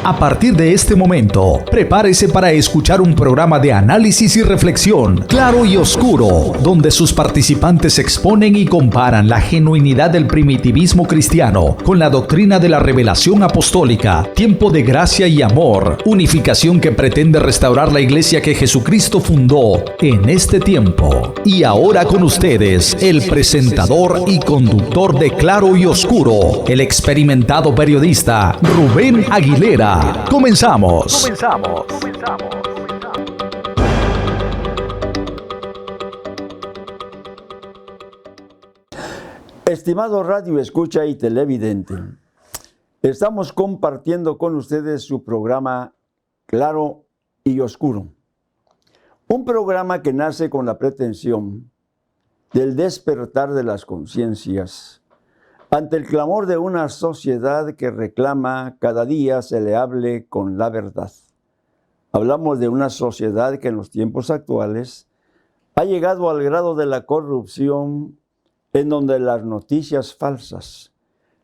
A partir de este momento, prepárese para escuchar un programa de análisis y reflexión, claro y oscuro, donde sus participantes exponen y comparan la genuinidad del primitivismo cristiano con la doctrina de la revelación apostólica, tiempo de gracia y amor, unificación que pretende restaurar la iglesia que Jesucristo fundó en este tiempo. Y ahora con ustedes, el presentador y conductor de Claro y Oscuro, el experimentado periodista Rubén Aguilera. Comenzamos. Estimado radio escucha y televidente, estamos compartiendo con ustedes su programa Claro y Oscuro. Un programa que nace con la pretensión del despertar de las conciencias ante el clamor de una sociedad que reclama cada día se le hable con la verdad. Hablamos de una sociedad que en los tiempos actuales ha llegado al grado de la corrupción, en donde las noticias falsas,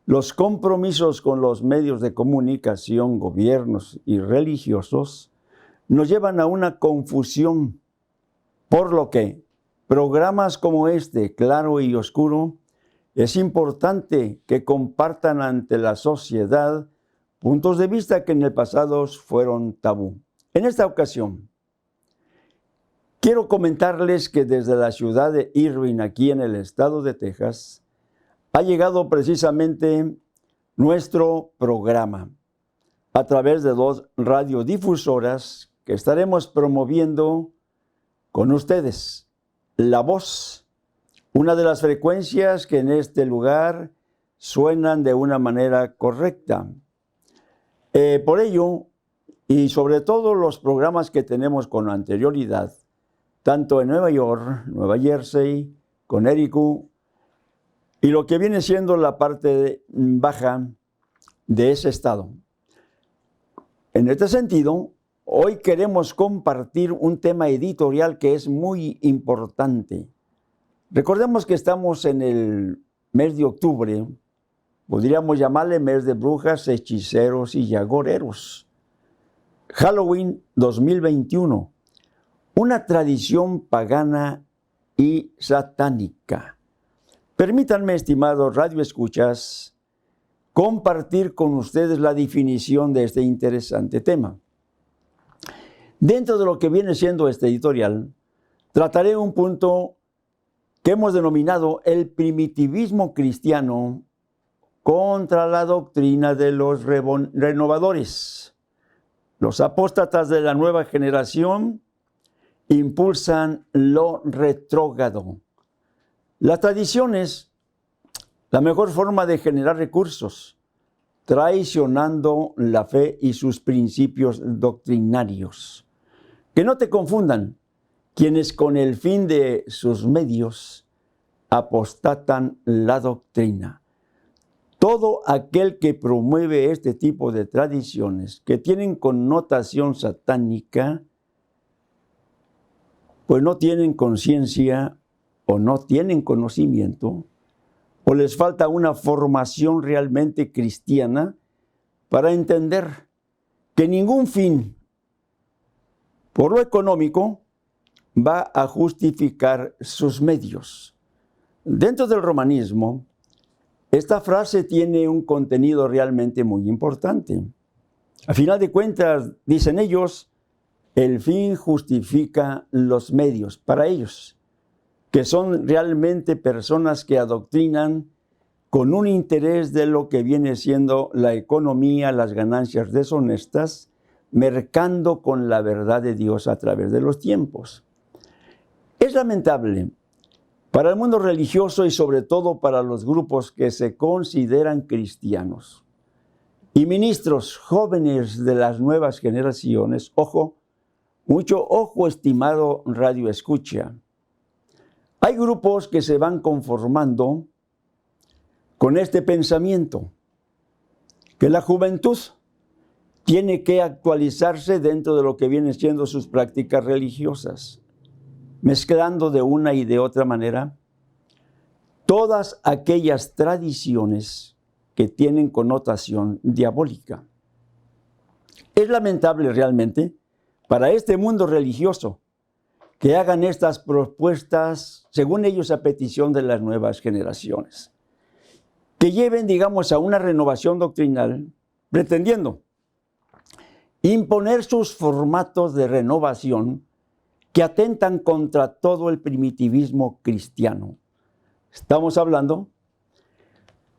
los compromisos con los medios de comunicación, gobiernos y religiosos, nos llevan a una confusión, por lo que programas como este, Claro y Oscuro, es importante que compartan ante la sociedad puntos de vista que en el pasado fueron tabú. En esta ocasión, quiero comentarles que desde la ciudad de Irving, aquí en el estado de Texas, ha llegado precisamente nuestro programa a través de 2 radiodifusoras que estaremos promoviendo con ustedes. La Voz, una de las frecuencias que en este lugar suenan de una manera correcta. Por ello, y sobre todo los programas que tenemos con anterioridad, tanto en Nueva York, Nueva Jersey, Connecticut, y lo que viene siendo la parte baja de ese estado. En este sentido, hoy queremos compartir un tema editorial que es muy importante. Recordemos que estamos en el mes de octubre, podríamos llamarle mes de brujas, hechiceros y agoreros. Halloween 2021, una tradición pagana y satánica. Permítanme, estimados radioescuchas, compartir con ustedes la definición de este interesante tema. Dentro de lo que viene siendo este editorial, trataré un punto que hemos denominado el primitivismo cristiano contra la doctrina de los renovadores. Los apóstatas de la nueva generación impulsan lo retrógrado. Las tradiciones, la mejor forma de generar recursos, traicionando la fe y sus principios doctrinarios. Que no te confundan quienes con el fin de sus medios apostatan la doctrina. Todo aquel que promueve este tipo de tradiciones que tienen connotación satánica, pues no tienen conciencia o no tienen conocimiento o les falta una formación realmente cristiana para entender que ningún fin, por lo económico, va a justificar sus medios. Dentro del romanismo, esta frase tiene un contenido realmente muy importante. A final de cuentas, dicen ellos, el fin justifica los medios para ellos, que son realmente personas que adoctrinan con un interés de lo que viene siendo la economía, las ganancias deshonestas, mercando con la verdad de Dios a través de los tiempos. Es lamentable para el mundo religioso y sobre todo para los grupos que se consideran cristianos y ministros jóvenes de las nuevas generaciones, mucho ojo, estimado radio escucha. Hay grupos que se van conformando con este pensamiento, que la juventud tiene que actualizarse dentro de lo que vienen siendo sus prácticas religiosas, mezclando de una y de otra manera todas aquellas tradiciones que tienen connotación diabólica. Es lamentable realmente para este mundo religioso que hagan estas propuestas, según ellos, a petición de las nuevas generaciones. Que lleven, digamos, a una renovación doctrinal, pretendiendo imponer sus formatos de renovación que atentan contra todo el primitivismo cristiano. Estamos hablando,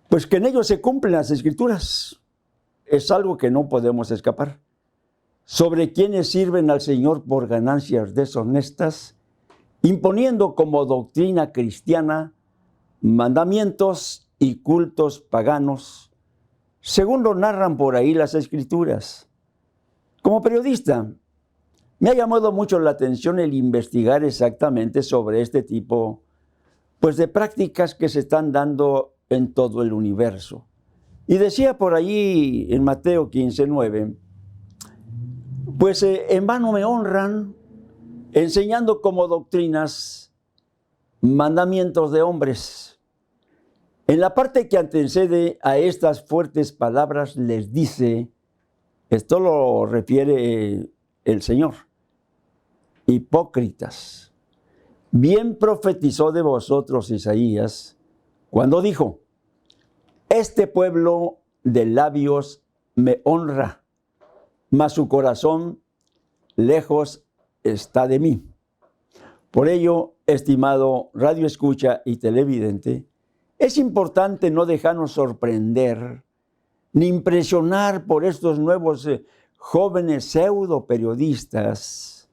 pues que en ellos se cumplen las Escrituras. Es algo que no podemos escapar. Sobre quienes sirven al Señor por ganancias deshonestas, imponiendo como doctrina cristiana mandamientos y cultos paganos, según lo narran por ahí las Escrituras. Como periodista, me ha llamado mucho la atención el investigar exactamente sobre este tipo, pues, de prácticas que se están dando en todo el universo. Y decía por allí en Mateo 15:9, pues en vano me honran, enseñando como doctrinas mandamientos de hombres. En la parte que antecede a estas fuertes palabras les dice, esto lo refiere el Señor: hipócritas, bien profetizó de vosotros Isaías cuando dijo, este pueblo de labios me honra, mas su corazón lejos está de mí. Por ello, estimado radioescucha y televidente, es importante no dejarnos sorprender ni impresionar por estos nuevos jóvenes pseudo periodistas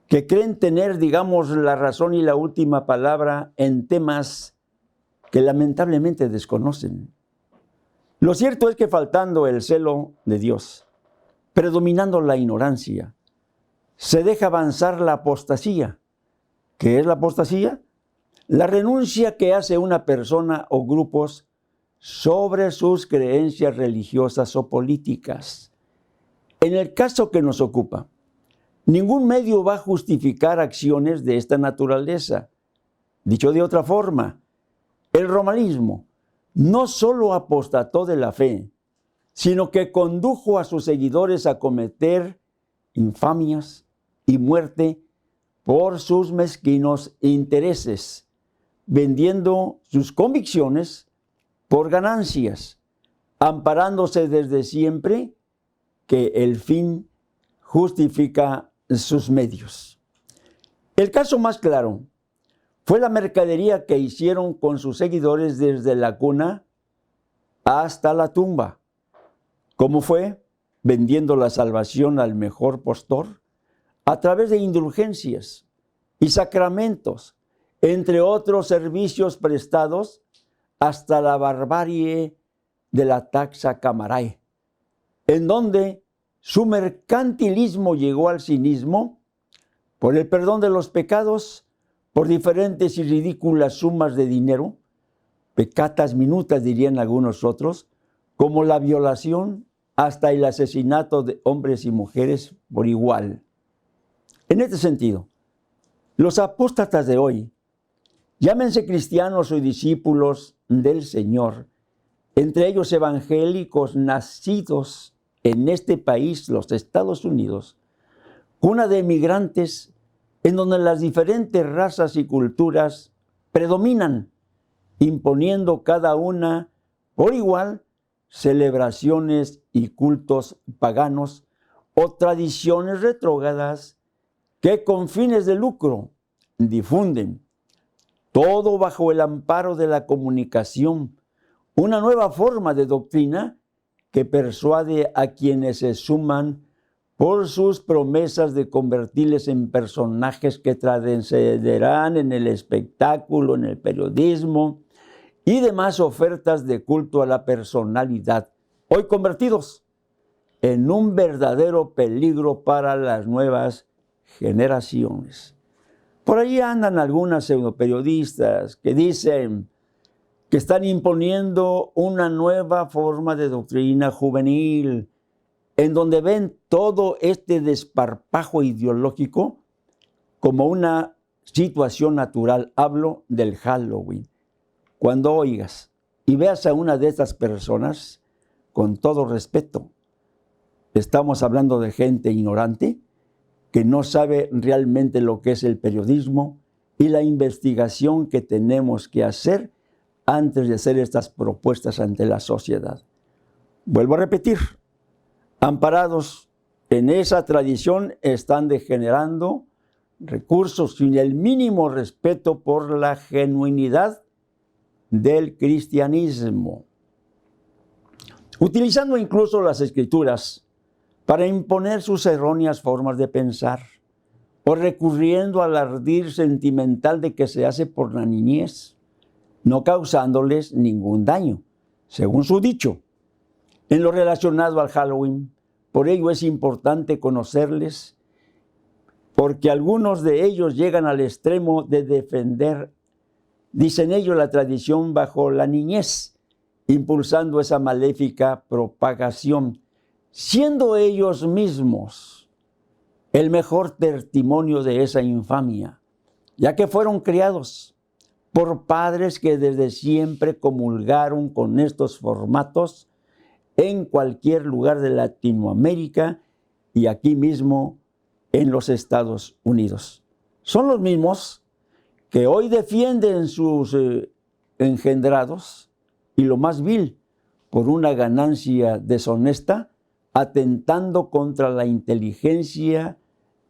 que creen tener, digamos, la razón y la última palabra en temas que lamentablemente desconocen. Lo cierto es que faltando el celo de Dios, predominando la ignorancia, se deja avanzar la apostasía. ¿Qué es la apostasía? La renuncia que hace una persona o grupos sobre sus creencias religiosas o políticas. En el caso que nos ocupa, ningún medio va a justificar acciones de esta naturaleza. Dicho de otra forma, el romanismo no solo apostató de la fe, sino que condujo a sus seguidores a cometer infamias y muerte por sus mezquinos intereses, vendiendo sus convicciones por ganancias, amparándose desde siempre que el fin justifica sus medios. El caso más claro fue la mercadería que hicieron con sus seguidores desde la cuna hasta la tumba. ¿Cómo fue? Vendiendo la salvación al mejor postor a través de indulgencias y sacramentos, entre otros servicios prestados, hasta la barbarie de la taxa camarae, en donde su mercantilismo llegó al cinismo por el perdón de los pecados, por diferentes y ridículas sumas de dinero, pecatas minutas dirían algunos otros, como la violación hasta el asesinato de hombres y mujeres por igual. En este sentido, los apóstatas de hoy, llámense cristianos o discípulos del Señor, entre ellos evangélicos nacidos en este país, los Estados Unidos, cuna de emigrantes en donde las diferentes razas y culturas predominan, imponiendo cada una por igual celebraciones y cultos paganos o tradiciones retrógradas que con fines de lucro difunden, todo bajo el amparo de la comunicación, una nueva forma de doctrina que persuade a quienes se suman por sus promesas de convertirles en personajes que trascenderán en el espectáculo, en el periodismo y demás ofertas de culto a la personalidad, hoy convertidos en un verdadero peligro para las nuevas generaciones. Por ahí andan algunas pseudoperiodistas que dicen que están imponiendo una nueva forma de doctrina juvenil, en donde ven todo este desparpajo ideológico como una situación natural. Hablo del Halloween. Cuando oigas y veas a una de estas personas, con todo respeto, Estamos hablando de gente ignorante que no sabe realmente lo que es el periodismo y la investigación que tenemos que hacer antes de hacer estas propuestas ante la sociedad. Vuelvo a repetir, amparados en esa tradición están degenerando recursos sin el mínimo respeto por la genuinidad del cristianismo, utilizando incluso las escrituras para imponer sus erróneas formas de pensar, o recurriendo al ardid sentimental de que se hace por la niñez, no causándoles ningún daño, según su dicho. En lo relacionado al Halloween, por ello es importante conocerles, porque algunos de ellos llegan al extremo de defender, dicen ellos, la tradición bajo la niñez, impulsando esa maléfica propagación, siendo ellos mismos el mejor testimonio de esa infamia, ya que fueron criados por padres que desde siempre comulgaron con estos formatos en cualquier lugar de Latinoamérica y aquí mismo en los Estados Unidos. Son los mismos que hoy defienden sus engendrados y lo más vil, por una ganancia deshonesta, atentando contra la inteligencia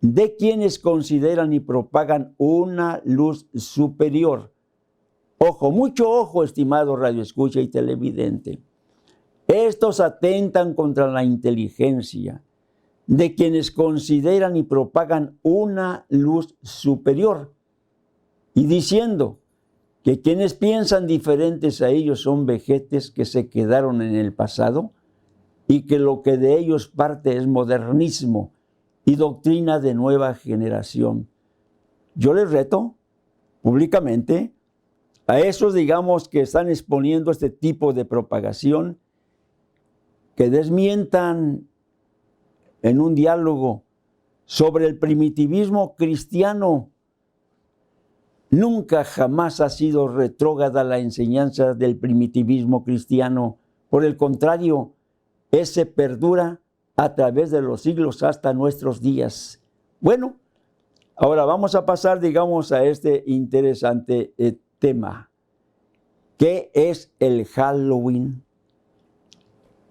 de quienes consideran y propagan una luz superior. Ojo, mucho ojo, estimado radioescucha y televidente. Estos atentan contra la inteligencia de quienes consideran y propagan una luz superior, y diciendo que quienes piensan diferentes a ellos son vejetes que se quedaron en el pasado y que lo que de ellos parte es modernismo y doctrina de nueva generación. Yo les reto públicamente a esos, digamos, que están exponiendo este tipo de propagación, que desmientan en un diálogo sobre el primitivismo cristiano. Nunca jamás ha sido retrógrada la enseñanza del primitivismo cristiano. Por el contrario, ese perdura a través de los siglos hasta nuestros días. Bueno, ahora vamos a pasar, digamos, a este interesante tema. ¿Qué es el Halloween?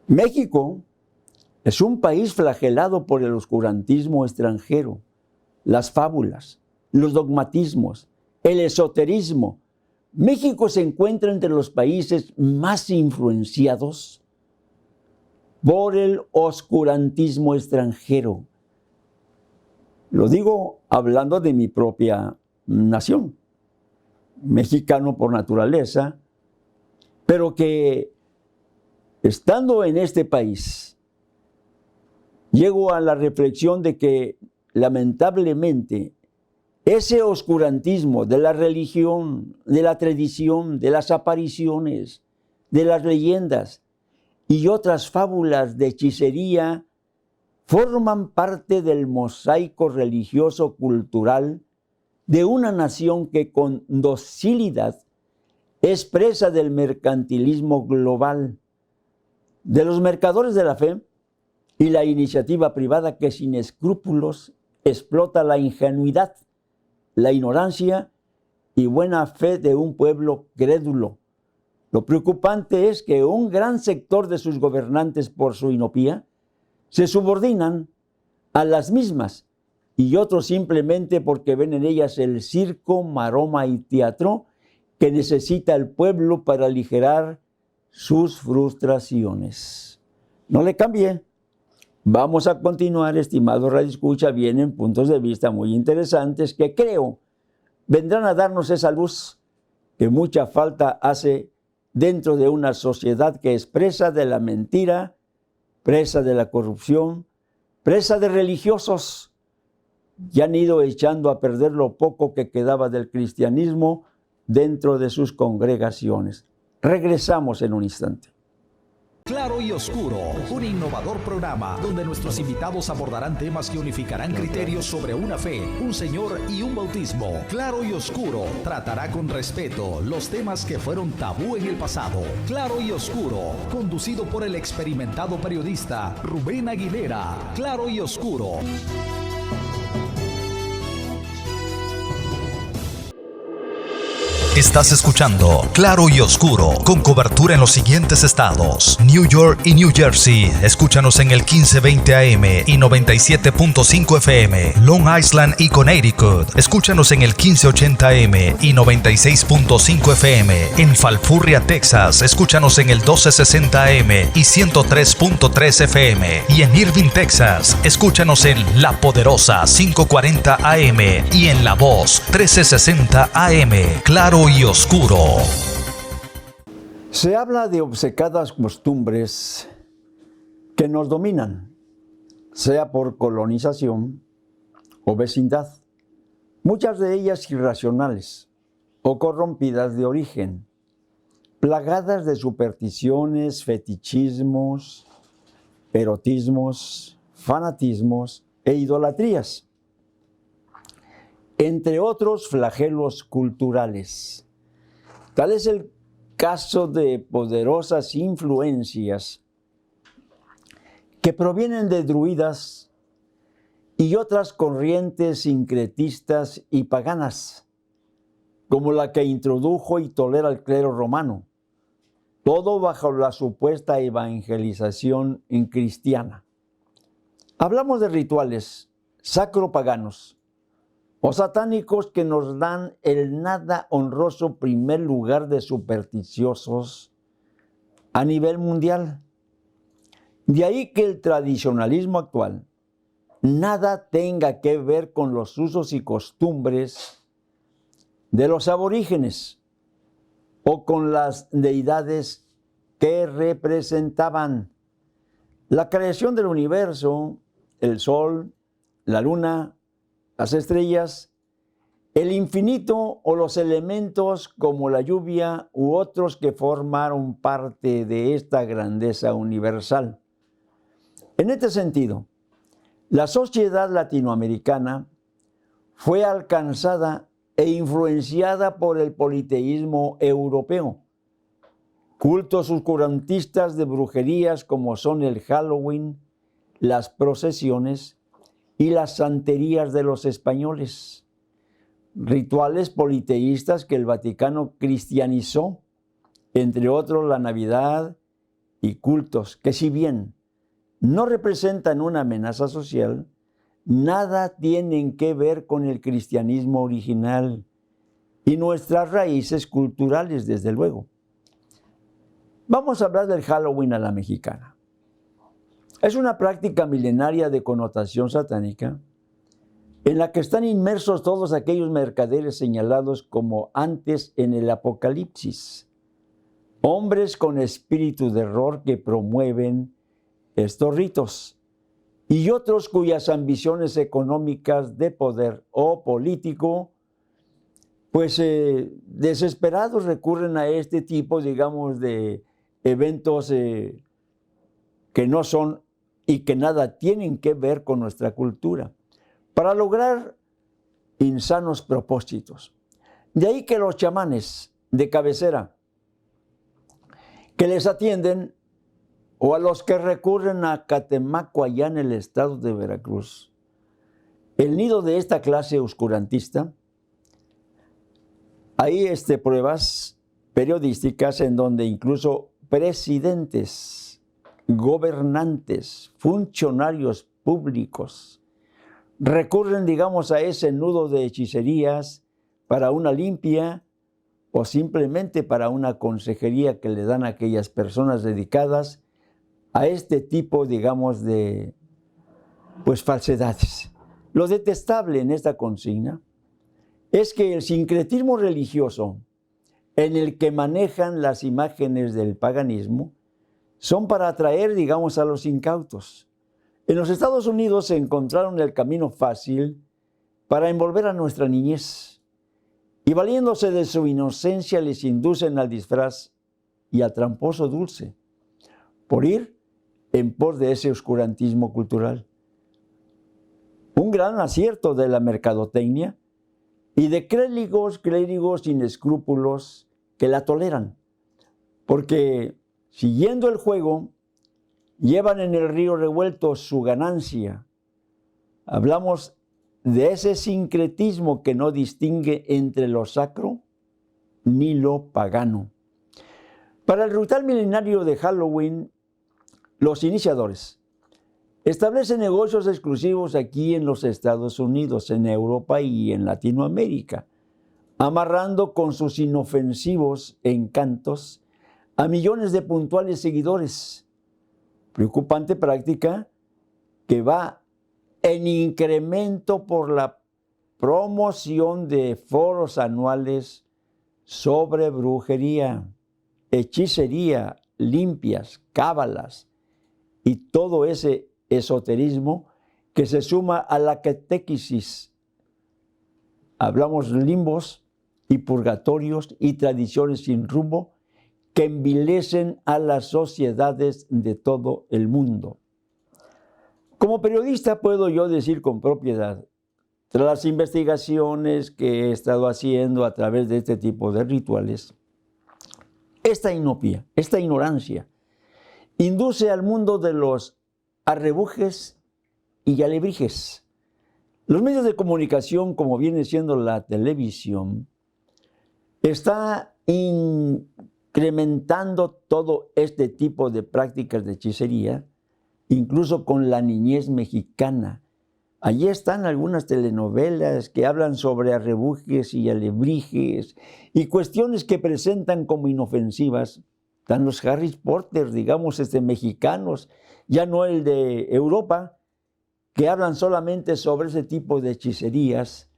México es un país flagelado por el oscurantismo extranjero, las fábulas, los dogmatismos, el esoterismo. México se encuentra entre los países más influenciados por el oscurantismo extranjero. Lo digo hablando de mi propia nación, mexicano por naturaleza, pero que estando en este país, llego a la reflexión de que lamentablemente ese oscurantismo de la religión, de la tradición, de las apariciones, de las leyendas y otras fábulas de hechicería forman parte del mosaico religioso cultural de una nación que con docilidad es presa del mercantilismo global, de los mercadores de la fe y la iniciativa privada que sin escrúpulos explota la ingenuidad, la ignorancia y buena fe de un pueblo crédulo. Lo preocupante es que un gran sector de sus gobernantes, por su inopía, se subordinan a las mismas y otros simplemente porque ven en ellas el circo, maroma y teatro que necesita el pueblo para aligerar sus frustraciones. No le cambie. Vamos a continuar, estimado Radio Escucha. Vienen puntos de vista muy interesantes que creo vendrán a darnos esa luz que mucha falta hace dentro de una sociedad que es presa de la mentira, presa de la corrupción, presa de religiosos que han ido echando a perder lo poco que quedaba del cristianismo dentro de sus congregaciones. Regresamos en un instante. Claro y Oscuro, un innovador programa donde nuestros invitados abordarán temas que unificarán criterios sobre una fe, un Señor y un bautismo. Claro y Oscuro tratará con respeto los temas que fueron tabú en el pasado. Claro y Oscuro, conducido por el experimentado periodista Rubén Aguilera. Claro y Oscuro. Estás escuchando Claro y Oscuro, con cobertura en los siguientes estados: New York y New Jersey. Escúchanos en el 1520 AM y 97.5 FM. Long Island y Connecticut. Escúchanos en el 1580 AM y 96.5 FM. En Falfurria, Texas. Escúchanos en el 1260 AM y 103.3 FM. Y en Irving, Texas. Escúchanos en La Poderosa 540 AM y en La Voz 1360 AM. Claro y Oscuro. Se habla de obcecadas costumbres que nos dominan, sea por colonización o vecindad, muchas de ellas irracionales o corrompidas de origen, plagadas de supersticiones, fetichismos, erotismos, fanatismos e idolatrías, entre otros flagelos culturales. Tal es el caso de poderosas influencias que provienen de druidas y otras corrientes sincretistas y paganas, como la que introdujo y tolera el clero romano, todo bajo la supuesta evangelización cristiana. Hablamos de rituales sacropaganos o satánicos que nos dan el nada honroso primer lugar de supersticiosos a nivel mundial. De ahí que el tradicionalismo actual nada tenga que ver con los usos y costumbres de los aborígenes o con las deidades que representaban. La creación del universo, el sol, la luna, las estrellas, el infinito o los elementos como la lluvia u otros que formaron parte de esta grandeza universal. En este sentido, la sociedad latinoamericana fue alcanzada e influenciada por el politeísmo europeo. Cultos oscurantistas de brujerías como son el Halloween, las procesiones y las santerías de los españoles, rituales politeístas que el Vaticano cristianizó, entre otros la Navidad y cultos que, si bien no representan una amenaza social, nada tienen que ver con el cristianismo original y nuestras raíces culturales, desde luego. Vamos a hablar del Halloween a la mexicana. Es una práctica milenaria de connotación satánica en la que están inmersos todos aquellos mercaderes señalados como antes en el Apocalipsis, hombres con espíritu de error que promueven estos ritos, y otros cuyas ambiciones económicas, de poder o político, pues desesperados recurren a este tipo, digamos, de eventos que no son y que nada tienen que ver con nuestra cultura, para lograr insanos propósitos. De ahí que los chamanes de cabecera que les atienden, o a los que recurren a Catemaco, allá en el estado de Veracruz, el nido de esta clase oscurantista, hay pruebas periodísticas en donde incluso presidentes, gobernantes, funcionarios públicos recurren, digamos, a ese nudo de hechicerías para una limpia o simplemente para una consejería que le dan a aquellas personas dedicadas a este tipo, digamos, de falsedades. Lo detestable en esta consigna es que el sincretismo religioso en el que manejan las imágenes del paganismo son para atraer, digamos, a los incautos. En los Estados Unidos se encontraron el camino fácil para envolver a nuestra niñez y, valiéndose de su inocencia, les inducen al disfraz y al tramposo dulce. por ir en pos de ese oscurantismo cultural. Un gran acierto de la mercadotecnia y de clérigos sin escrúpulos que la toleran, porque siguiendo el juego, llevan en el río revuelto su ganancia. Hablamos de ese sincretismo que no distingue entre lo sacro ni lo pagano. Para el ritual milenario de Halloween, los iniciadores establecen negocios exclusivos aquí en los Estados Unidos, en Europa y en Latinoamérica, amarrando con sus inofensivos encantos a millones de puntuales seguidores. Preocupante práctica que va en incremento por la promoción de foros anuales sobre brujería, hechicería, limpias, cábalas y todo ese esoterismo que se suma a la catequesis. Hablamos limbos y purgatorios y tradiciones sin rumbo que envilecen a las sociedades de todo el mundo. Como periodista puedo yo decir con propiedad, tras las investigaciones que he estado haciendo a través de este tipo de rituales, esta inopia, esta ignorancia, induce al mundo de los arrebujes y alebrijes. Los medios de comunicación, como viene siendo la televisión, está incrementando todo este tipo de prácticas de hechicería, incluso con la niñez mexicana. Allí están algunas telenovelas que hablan sobre arrebujes y alebrijes y cuestiones que presentan como inofensivas. Están los Harry Potter, digamos, mexicanos, ya no el de Europa, que hablan solamente sobre ese tipo de hechicerías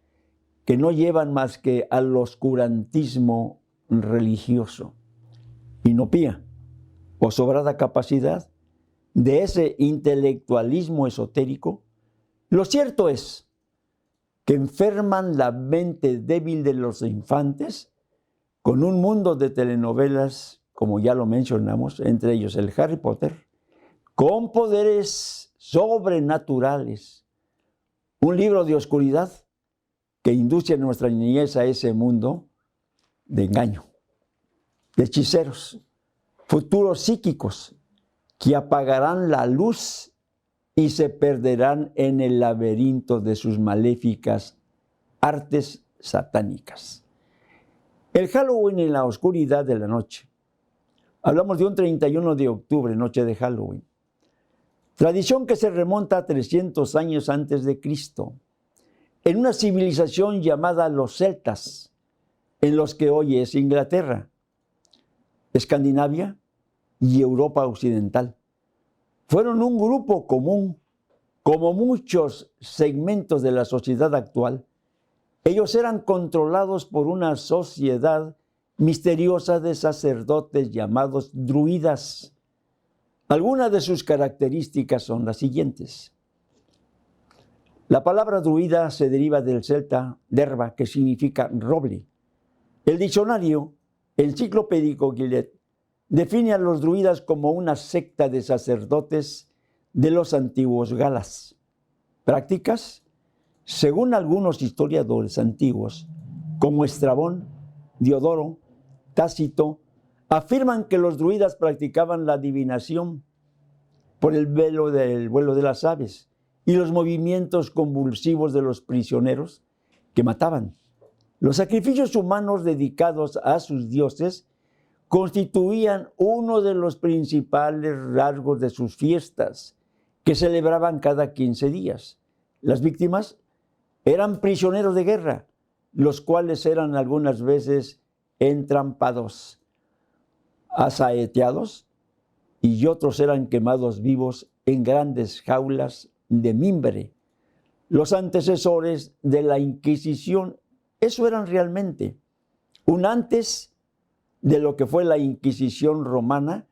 que no llevan más que al oscurantismo religioso. Inopía o sobrada capacidad de ese intelectualismo esotérico. Lo cierto es que enferman la mente débil de los infantes con un mundo de telenovelas, como ya lo mencionamos, entre ellos el Harry Potter, con poderes sobrenaturales. Un libro de oscuridad que induce a nuestra niñez a ese mundo de engaño, de hechiceros, futuros psíquicos que apagarán la luz y se perderán en el laberinto de sus maléficas artes satánicas. El Halloween en la oscuridad de la noche. Hablamos de un 31 de octubre, noche de Halloween. Tradición que se remonta a 300 años antes de Cristo, en una civilización llamada los celtas, en los que hoy es Inglaterra, Escandinavia y Europa occidental. Fueron un grupo común, como muchos segmentos de la sociedad actual. Ellos eran controlados por una sociedad misteriosa de sacerdotes llamados druidas. Algunas de sus características son las siguientes. La palabra druida se deriva del celta derba, que significa roble. El diccionario enciclopédico Gilet define a los druidas como una secta de sacerdotes de los antiguos galas. Prácticas, según algunos historiadores antiguos, como Estrabón, Diodoro, Tácito, afirman que los druidas practicaban la adivinación por el vuelo de las aves y los movimientos convulsivos de los prisioneros que mataban. Los sacrificios humanos dedicados a sus dioses constituían uno de los principales rasgos de sus fiestas, que celebraban cada 15 días. Las víctimas eran prisioneros de guerra, los cuales eran algunas veces entrampados, asaeteados, y otros eran quemados vivos en grandes jaulas de mimbre. Los antecesores de la Inquisición, eso eran realmente un antes de lo que fue la Inquisición romana,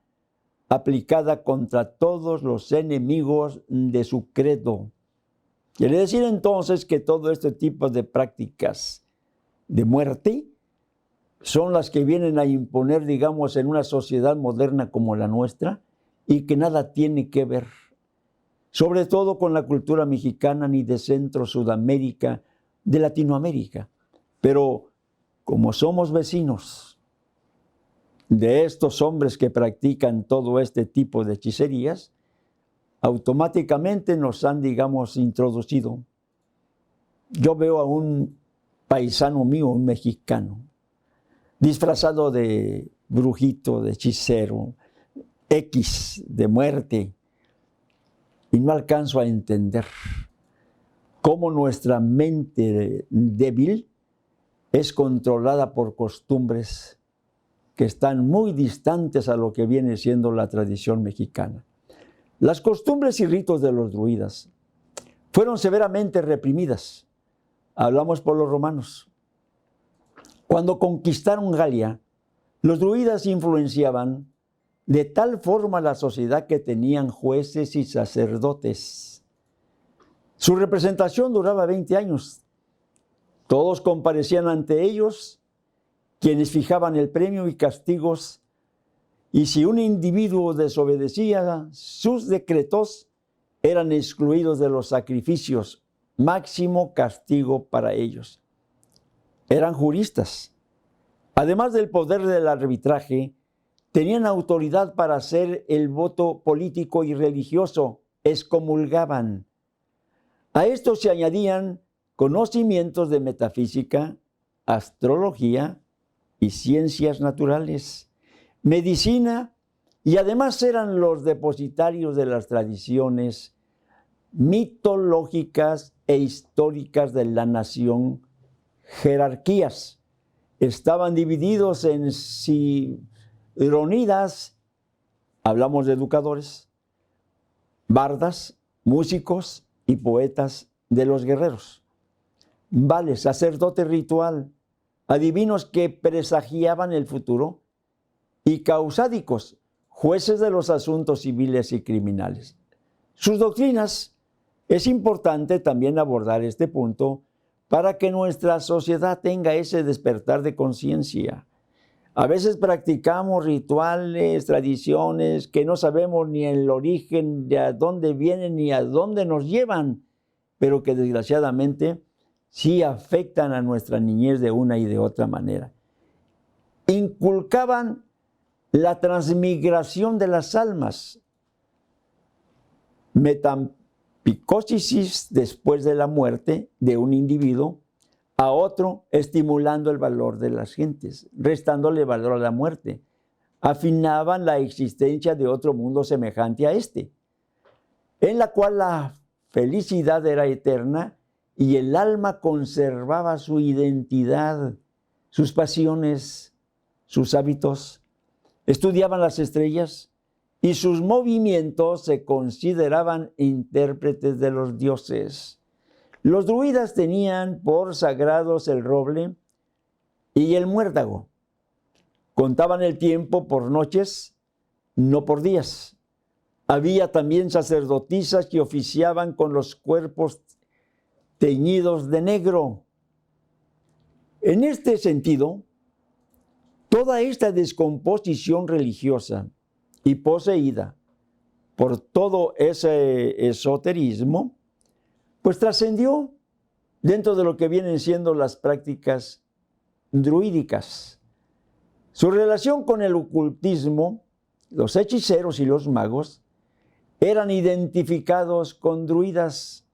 aplicada contra todos los enemigos de su credo. Quiere decir entonces que todo este tipo de prácticas de muerte son las que vienen a imponer, digamos, en una sociedad moderna como la nuestra, y que nada tiene que ver, sobre todo con la cultura mexicana ni de Centro, Sudamérica, de Latinoamérica. Pero como somos vecinos de estos hombres que practican todo este tipo de hechicerías, automáticamente nos han, digamos, introducido. Yo veo a un paisano mío, un mexicano, disfrazado de brujito, de hechicero, X, de muerte, y no alcanzo a entender cómo nuestra mente débil es controlada por costumbres que están muy distantes a lo que viene siendo la tradición mexicana. Las costumbres y ritos de los druidas fueron severamente reprimidas. Hablamos por los romanos. Cuando conquistaron Galia, los druidas influenciaban de tal forma la sociedad que tenían jueces y sacerdotes. Su representación duraba 20 años. Todos comparecían ante ellos, quienes fijaban el premio y castigos, y si un individuo desobedecía sus decretos, eran excluidos de los sacrificios, máximo castigo para ellos. Eran juristas. Además del poder del arbitraje, tenían autoridad para hacer el voto político y religioso, excomulgaban. A esto se añadían conocimientos de metafísica, astrología y ciencias naturales, medicina, y además eran los depositarios de las tradiciones mitológicas e históricas de la nación. Jerarquías estaban divididos en Sironidas, hablamos de educadores, bardas, músicos y poetas de los guerreros, vales, sacerdote ritual, adivinos que presagiaban el futuro, y causádicos, jueces de los asuntos civiles y criminales. Sus doctrinas, es importante también abordar este punto para que nuestra sociedad tenga ese despertar de conciencia. A veces practicamos rituales, tradiciones que no sabemos ni el origen, de a dónde vienen ni a dónde nos llevan, pero que desgraciadamente sí afectan a nuestra niñez de una y de otra manera. Inculcaban la transmigración de las almas, metempsicósis después de la muerte de un individuo a otro, estimulando el valor de las gentes, restándole valor a la muerte. Afinaban la existencia de otro mundo semejante a este, en la cual la felicidad era eterna y el alma conservaba su identidad, sus pasiones, sus hábitos. Estudiaban las estrellas y sus movimientos se consideraban intérpretes de los dioses. Los druidas tenían por sagrados el roble y el muérdago. Contaban el tiempo por noches, no por días. Había también sacerdotisas que oficiaban con los cuerpos teñidos de negro. En este sentido, toda esta descomposición religiosa y poseída por todo ese esoterismo, pues trascendió dentro de lo que vienen siendo las prácticas druídicas. Su relación con el ocultismo, los hechiceros y los magos eran identificados con druidas.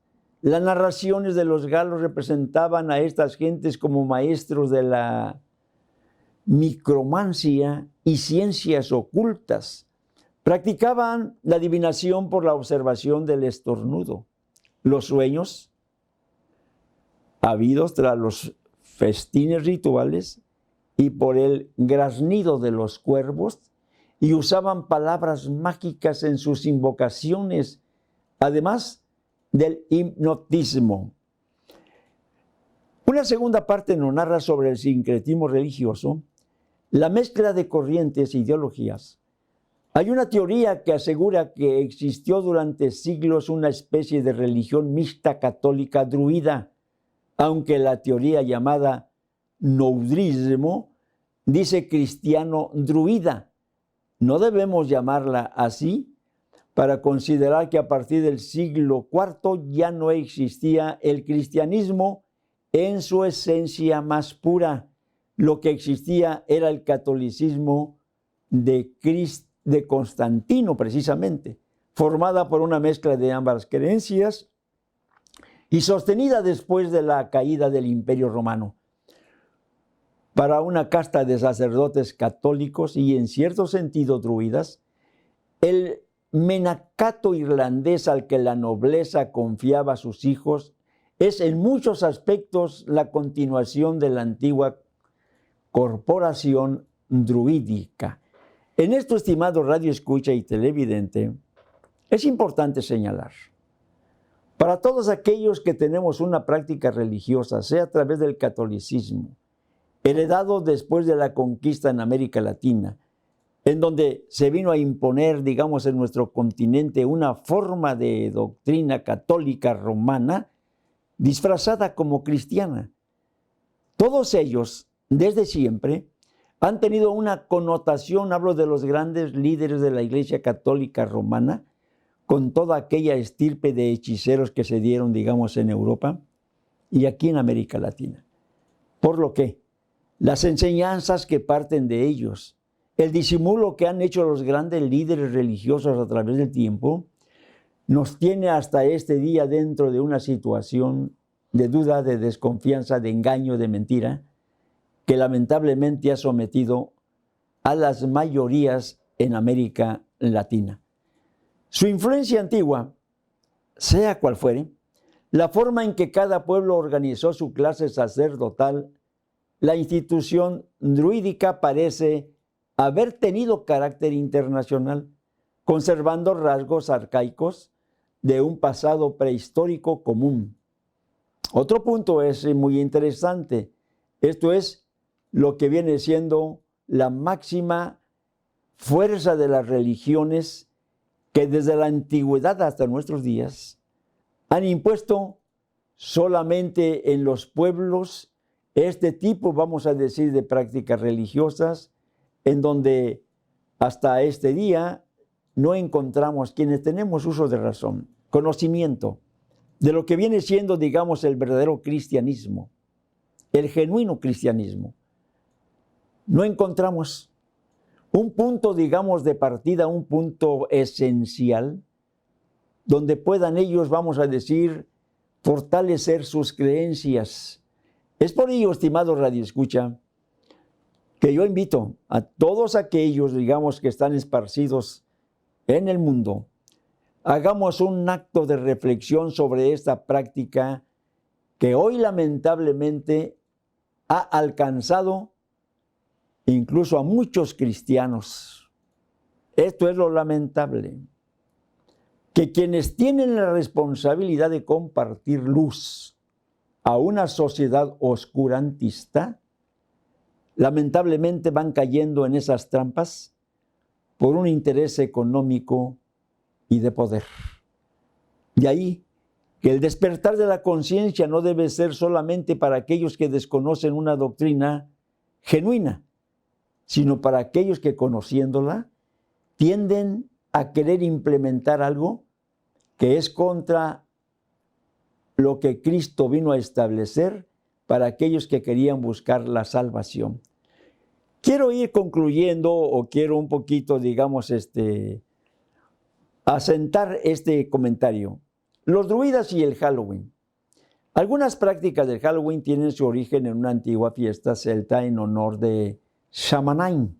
Las narraciones de los galos representaban a estas gentes como maestros de la micromancia y ciencias ocultas. Practicaban la adivinación por la observación del estornudo, los sueños habidos tras los festines rituales y por el graznido de los cuervos, y usaban palabras mágicas en sus invocaciones, además del hipnotismo. Una segunda parte nos narra sobre el sincretismo religioso, la mezcla de corrientes e ideologías. Hay una teoría que asegura que existió durante siglos una especie de religión mixta católica druida, aunque la teoría llamada noudrismo dice cristiano druida. No debemos llamarla así, para considerar que a partir del siglo IV ya no existía el cristianismo en su esencia más pura. Lo que existía era el catolicismo de Constantino, precisamente, formada por una mezcla de ambas creencias y sostenida después de la caída del Imperio Romano. Para una casta de sacerdotes católicos y en cierto sentido druidas, el menacato irlandés al que la nobleza confiaba a sus hijos es en muchos aspectos la continuación de la antigua corporación druídica. En esto, estimado radio escucha y televidente, es importante señalar, para todos aquellos que tenemos una práctica religiosa, sea a través del catolicismo, heredado después de la conquista en América Latina, en donde se vino a imponer, digamos, en nuestro continente una forma de doctrina católica romana disfrazada como cristiana. Todos ellos, desde siempre, han tenido una connotación, hablo de los grandes líderes de la Iglesia Católica Romana, con toda aquella estirpe de hechiceros que se dieron, digamos, en Europa y aquí en América Latina. Por lo que las enseñanzas que parten de ellos, el disimulo que han hecho los grandes líderes religiosos a través del tiempo, nos tiene hasta este día dentro de una situación de duda, de desconfianza, de engaño, de mentira, que lamentablemente ha sometido a las mayorías en América Latina. Su influencia antigua, sea cual fuere, la forma en que cada pueblo organizó su clase sacerdotal, la institución druídica parece haber tenido carácter internacional, conservando rasgos arcaicos de un pasado prehistórico común. Otro punto es muy interesante. Esto es lo que viene siendo la máxima fuerza de las religiones que desde la antigüedad hasta nuestros días han impuesto solamente en los pueblos este tipo, vamos a decir, de prácticas religiosas, en donde hasta este día no encontramos, quienes tenemos uso de razón, conocimiento de lo que viene siendo, digamos, el verdadero cristianismo, el genuino cristianismo. No encontramos un punto, digamos, de partida, un punto esencial, donde puedan ellos, vamos a decir, fortalecer sus creencias. Es por ello, estimado radioescucha, que yo invito a todos aquellos, digamos, que están esparcidos en el mundo, hagamos un acto de reflexión sobre esta práctica que hoy lamentablemente ha alcanzado incluso a muchos cristianos. Esto es lo lamentable, que quienes tienen la responsabilidad de compartir luz a una sociedad oscurantista, lamentablemente van cayendo en esas trampas por un interés económico y de poder. De ahí que el despertar de la conciencia no debe ser solamente para aquellos que desconocen una doctrina genuina, sino para aquellos que, conociéndola, tienden a querer implementar algo que es contra lo que Cristo vino a establecer para aquellos que querían buscar la salvación. Quiero ir concluyendo, o quiero un poquito, digamos, asentar este comentario. Los druidas y el Halloween. Algunas prácticas del Halloween tienen su origen en una antigua fiesta celta en honor de Samhain,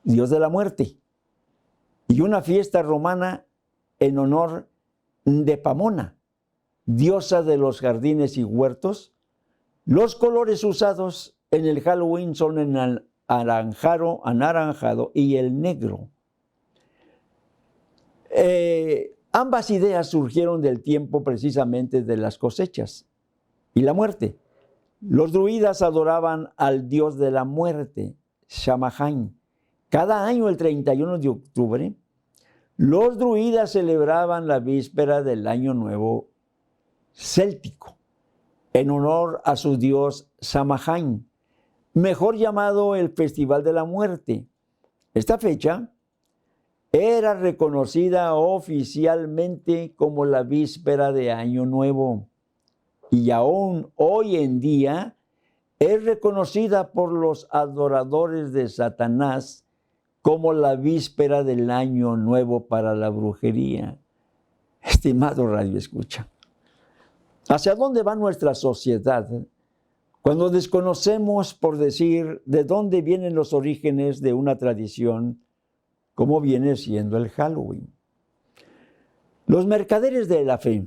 dios de la muerte, y una fiesta romana en honor de Pamona, diosa de los jardines y huertos. Los colores usados en el Halloween son el anaranjado y el negro. Ambas ideas surgieron del tiempo precisamente de las cosechas y la muerte. Los druidas adoraban al dios de la muerte, Samhain. Cada año, el 31 de octubre, los druidas celebraban la víspera del Año Nuevo céltico, en honor a su dios Samhain, mejor llamado el Festival de la Muerte. Esta fecha era reconocida oficialmente como la víspera de Año Nuevo y aún hoy en día es reconocida por los adoradores de Satanás como la víspera del Año Nuevo para la brujería. Estimado Radio Escucha, ¿hacia dónde va nuestra sociedad cuando desconocemos, por decir, de dónde vienen los orígenes de una tradición como viene siendo el Halloween? Los mercaderes de la fe,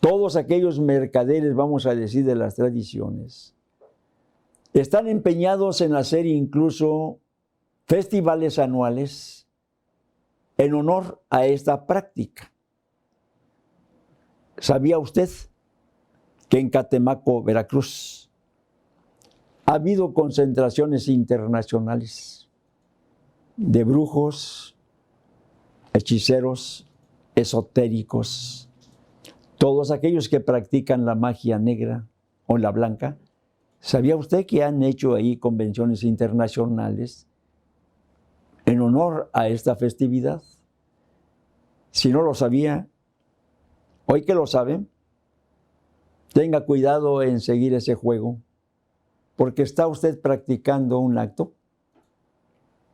todos aquellos mercaderes, vamos a decir, de las tradiciones, están empeñados en hacer incluso festivales anuales en honor a esta práctica. ¿Sabía usted que en Catemaco, Veracruz, ha habido concentraciones internacionales de brujos, hechiceros, esotéricos, todos aquellos que practican la magia negra o la blanca? ¿Sabía usted que han hecho ahí convenciones internacionales en honor a esta festividad? Si no lo sabía, hoy que lo saben, tenga cuidado en seguir ese juego, porque está usted practicando un acto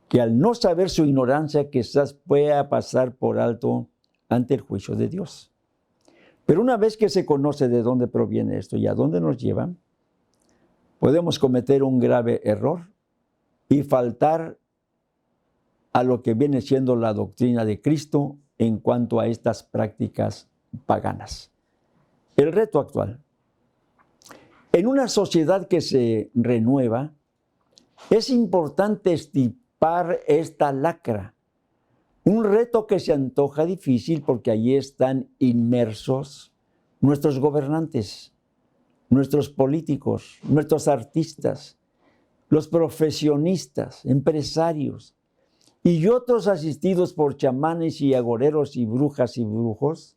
que al no saber su ignorancia quizás pueda pasar por alto ante el juicio de Dios. Pero una vez que se conoce de dónde proviene esto y a dónde nos lleva, podemos cometer un grave error y faltar a lo que viene siendo la doctrina de Cristo en cuanto a estas prácticas paganas. El reto actual. En una sociedad que se renueva, es importante estipar esta lacra. Un reto que se antoja difícil porque allí están inmersos nuestros gobernantes, nuestros políticos, nuestros artistas, los profesionistas, empresarios y otros asistidos por chamanes y agoreros y brujas y brujos,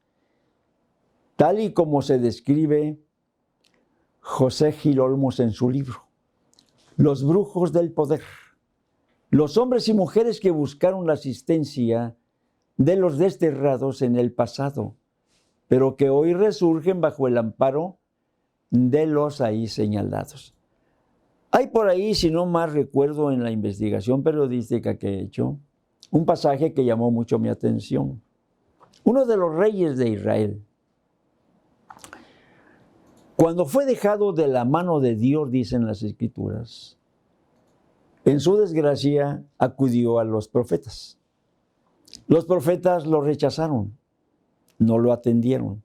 tal y como se describe José Gil Olmos en su libro, Los brujos del poder. Los hombres y mujeres que buscaron la asistencia de los desterrados en el pasado, pero que hoy resurgen bajo el amparo de los ahí señalados. Hay por ahí, si no más recuerdo en la investigación periodística que he hecho, un pasaje que llamó mucho mi atención. Uno de los reyes de Israel, cuando fue dejado de la mano de Dios, dicen las Escrituras, en su desgracia acudió a los profetas. Los profetas lo rechazaron, no lo atendieron.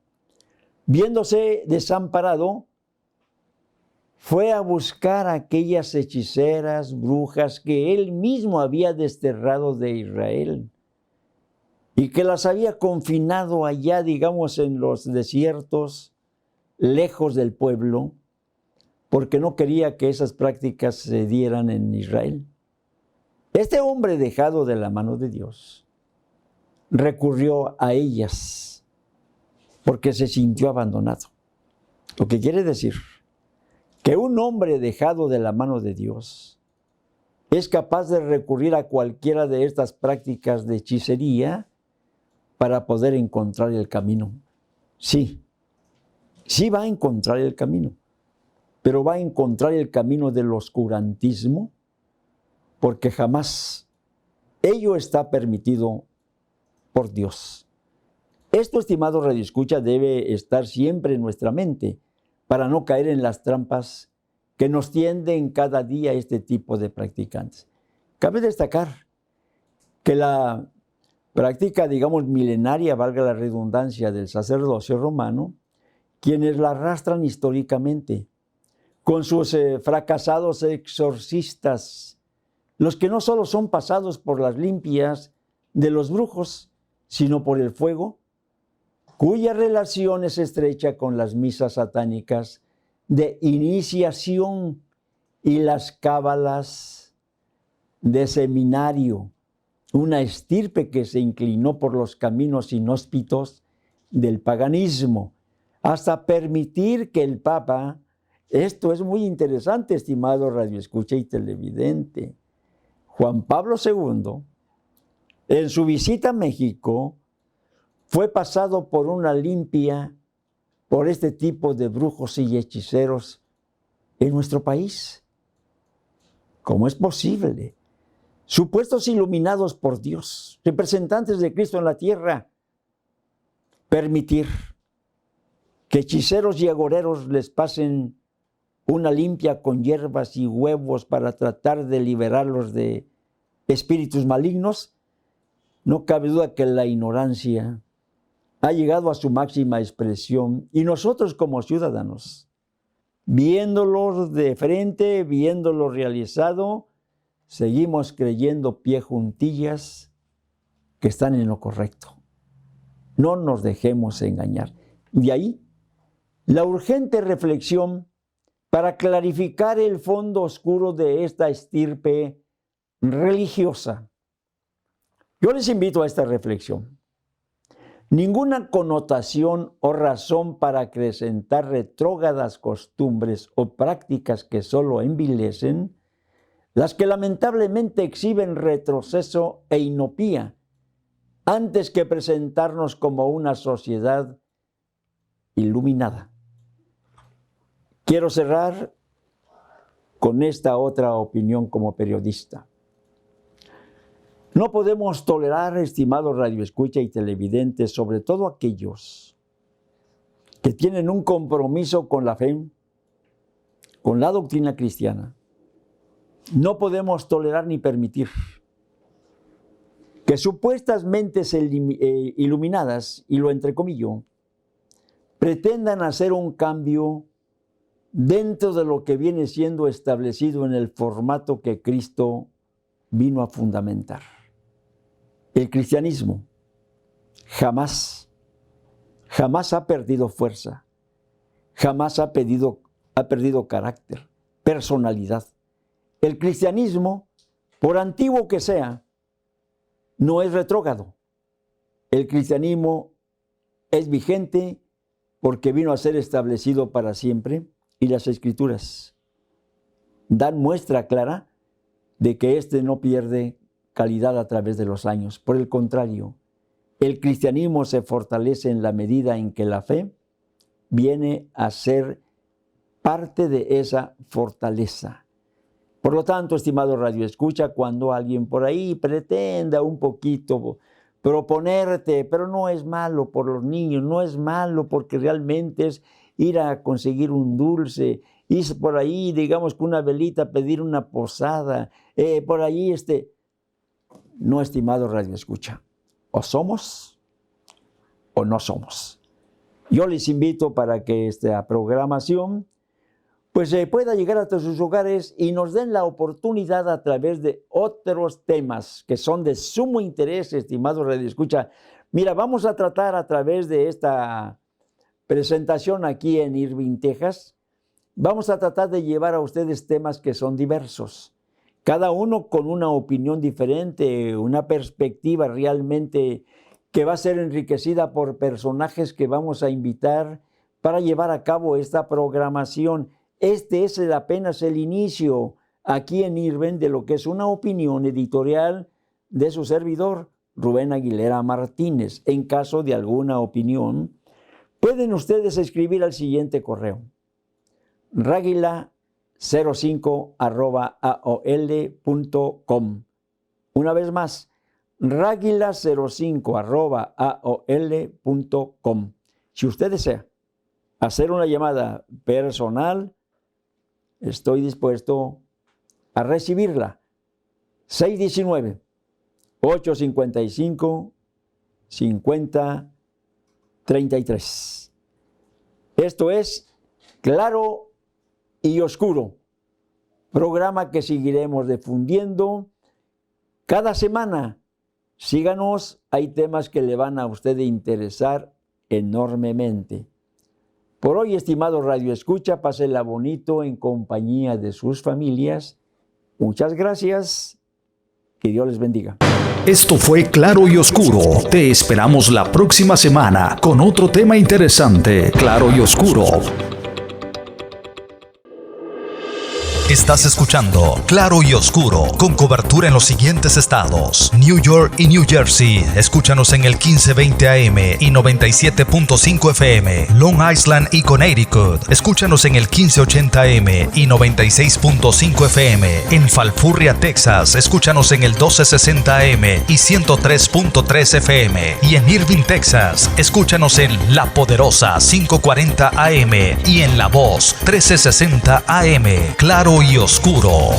Viéndose desamparado, fue a buscar a aquellas hechiceras, brujas que él mismo había desterrado de Israel y que las había confinado allá, digamos, en los desiertos, lejos del pueblo, porque no quería que esas prácticas se dieran en Israel. Este hombre dejado de la mano de Dios recurrió a ellas porque se sintió abandonado. Lo que quiere decir que un hombre dejado de la mano de Dios es capaz de recurrir a cualquiera de estas prácticas de hechicería para poder encontrar el camino. Sí va a encontrar el camino, pero va a encontrar el camino del oscurantismo porque jamás ello está permitido por Dios. Esto, estimado radioescucha, debe estar siempre en nuestra mente para no caer en las trampas que nos tienden cada día este tipo de practicantes. Cabe destacar que la práctica, digamos, milenaria, valga la redundancia, del sacerdocio romano, quienes la arrastran históricamente, con sus fracasados exorcistas, los que no solo son pasados por las limpias de los brujos, sino por el fuego, cuya relación es estrecha con las misas satánicas de iniciación y las cábalas de seminario, una estirpe que se inclinó por los caminos inhóspitos del paganismo, hasta permitir que el Papa, esto es muy interesante, estimado radioescucha y televidente, Juan Pablo II, en su visita a México, fue pasado por una limpia por este tipo de brujos y hechiceros en nuestro país. ¿Cómo es posible? Supuestos iluminados por Dios, representantes de Cristo en la tierra, permitir que hechiceros y agoreros les pasen una limpia con hierbas y huevos para tratar de liberarlos de espíritus malignos. No cabe duda que la ignorancia ha llegado a su máxima expresión y nosotros como ciudadanos, viéndolos de frente, viéndolo realizado, seguimos creyendo pie juntillas que están en lo correcto. No nos dejemos engañar. De ahí, la urgente reflexión para clarificar el fondo oscuro de esta estirpe religiosa. Yo les invito a esta reflexión. Ninguna connotación o razón para acrecentar retrógradas costumbres o prácticas que solo envilecen, las que lamentablemente exhiben retroceso e inopía, antes que presentarnos como una sociedad iluminada. Quiero cerrar con esta otra opinión como periodista. No podemos tolerar, estimados radioescucha y televidentes, sobre todo aquellos que tienen un compromiso con la fe, con la doctrina cristiana. No podemos tolerar ni permitir que supuestas mentes iluminadas, y lo entrecomillo, pretendan hacer un cambio dentro de lo que viene siendo establecido en el formato que Cristo vino a fundamentar. El cristianismo jamás ha perdido fuerza, jamás ha perdido carácter, personalidad. El cristianismo, por antiguo que sea, no es retrógrado. El cristianismo es vigente porque vino a ser establecido para siempre y las Escrituras dan muestra clara de que éste no pierde calidad a través de los años. Por el contrario, el cristianismo se fortalece en la medida en que la fe viene a ser parte de esa fortaleza. Por lo tanto, estimado radioescucha, cuando alguien por ahí pretenda un poquito proponerte, pero no es malo por los niños, no es malo porque realmente es ir a conseguir un dulce, ir por ahí, digamos, con una velita, pedir una posada, por ahí no, estimado radioescucha, o somos o no somos. Yo les invito para que esta programación pues pueda llegar hasta sus hogares y nos den la oportunidad a través de otros temas que son de sumo interés, estimado radioescucha. Mira, vamos a tratar a través de esta presentación aquí en Irving, Texas, vamos a tratar de llevar a ustedes temas que son diversos, cada uno con una opinión diferente, una perspectiva realmente que va a ser enriquecida por personajes que vamos a invitar para llevar a cabo esta programación. Este es apenas el inicio aquí en Irving de lo que es una opinión editorial de su servidor, Rubén Aguilera Martínez. En caso de alguna opinión, pueden ustedes escribir al siguiente correo: raguila05@aol.com. Una vez más, raguila05@aol.com. Si usted desea hacer una llamada personal, estoy dispuesto a recibirla. 619-855-5033. Esto es Claro y Oscuro, programa que seguiremos difundiendo cada semana. Síganos, hay temas que le van a usted interesar enormemente. Por hoy, estimado radioescucha, pásela bonito en compañía de sus familias. Muchas gracias. Que Dios les bendiga. Esto fue Claro y Oscuro. Te esperamos la próxima semana con otro tema interesante. Claro y Oscuro. Estás escuchando Claro y Oscuro, con cobertura en los siguientes estados: New York y New Jersey. Escúchanos en el 1520 AM y 97.5 FM. Long Island y Connecticut. Escúchanos en el 1580 AM y 96.5 FM. En Falfurria, Texas. Escúchanos en el 1260 AM y 103.3 FM. Y en Irving, Texas. Escúchanos en La Poderosa 540 AM y en La Voz 1360 AM. Claro y Oscuro.